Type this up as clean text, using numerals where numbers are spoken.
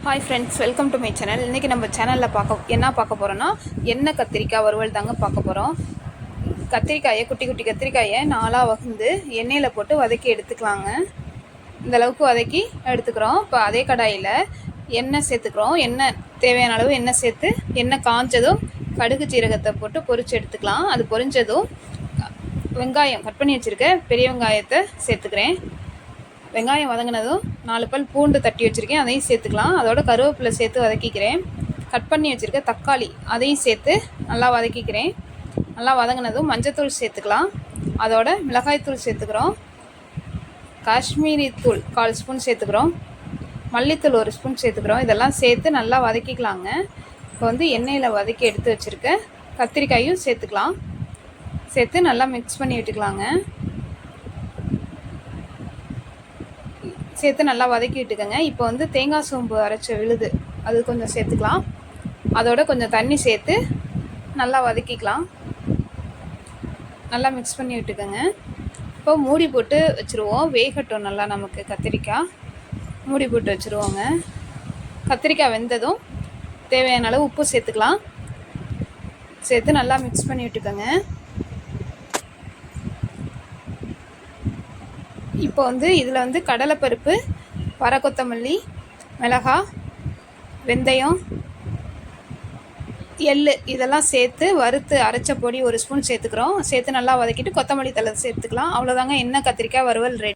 Hi friends, welcome to my channel. இன்றைக்கி நம்ம சேனலில் என்ன பார்க்க போகிறோன்னா எண்ணெய் கத்திரிக்காய் வறுவல் தாங்க பார்க்க போகிறோம். கத்திரிக்காயை குட்டி குட்டி கத்திரிக்காயை 4ஆக வகுந்து எண்ணெயில் போட்டு வதக்கி எடுத்துக்கலாங்க. இந்தளவுக்கு வதக்கி எடுத்துக்கிறோம். இப்போ அதே கடாயில் எண்ணெய் சேர்த்துக்கிறோம். எண்ணெய் தேவையான அளவு எண்ணெய் சேர்த்து எண்ணெய் காஞ்சதும் கடுகு சீரகத்தை போட்டு பொரித்து எடுத்துக்கலாம். அது பொரிஞ்சதும் வெங்காயம் கட் பண்ணி வச்சுருக்க பெரிய வெங்காயத்தை சேர்த்துக்கிறேன். வெங்காயம் வதங்கினதும் 4 பல் பூண்டு தட்டி வச்சுருக்கேன், அதையும் சேர்த்துக்கலாம். அதோட கருவேப்பிலை சேர்த்து வதக்கிக்கிறேன். கட் பண்ணி வச்சுருக்க தக்காளி அதையும் சேர்த்து நல்லா வதக்கிக்கிறேன். நல்லா வதங்கினதும் மஞ்சத்தூள் சேர்த்துக்கலாம். அதோட மிளகாய்த்தூள் சேர்த்துக்கிறோம். காஷ்மீரி தூள் 1/4 ஸ்பூன் சேர்த்துக்கிறோம். மல்லித்தூள் 1 ஸ்பூன் சேர்த்துக்கிறோம். இதெல்லாம் சேர்த்து நல்லா வதக்கிக்கலாங்க. இப்போ எண்ணெயில் வதக்கி எடுத்து வச்சுருக்க கத்திரிக்காயும் சேர்த்துக்கலாம். சேர்த்து நல்லா மிக்ஸ் பண்ணி விட்டுக்கலாங்க. சேர்த்து நல்லா வதக்கி விட்டுக்கோங்க. இப்போ தேங்காய் சோம்பு அரைச்ச விழுது அது கொஞ்சம் சேர்த்துக்கலாம். அதோட கொஞ்சம் தண்ணி சேர்த்து நல்லா வதக்கிக்கலாம். நல்லா மிக்ஸ் பண்ணி விட்டுக்கோங்க. இப்போ மூடி போட்டு வச்சுருவோம். வேகட்டும் நல்லா நமக்கு கத்திரிக்காய். மூடி போட்டு வச்சுருவோங்க. கத்திரிக்காய் வெந்ததும் தேவையான அளவு உப்பு சேர்த்துக்கலாம். சேர்த்து நல்லா மிக்ஸ் பண்ணி விட்டுக்கோங்க. இப்போ இதில் கடலைப்பருப்பு, கொத்தமல்லி, மிளகாய், வெந்தயம், எள்ளு இதெல்லாம் சேர்த்து வறுத்து அரைச்ச பொடி 1 ஸ்பூன் சேர்த்துக்கிறோம். சேர்த்து நல்லா வதக்கிட்டு கொத்தமல்லி தழை சேர்த்துக்கலாம். அவ்வளோதாங்க, எண்ணெய் கத்திரிக்காய் வறுவல் ரெடி.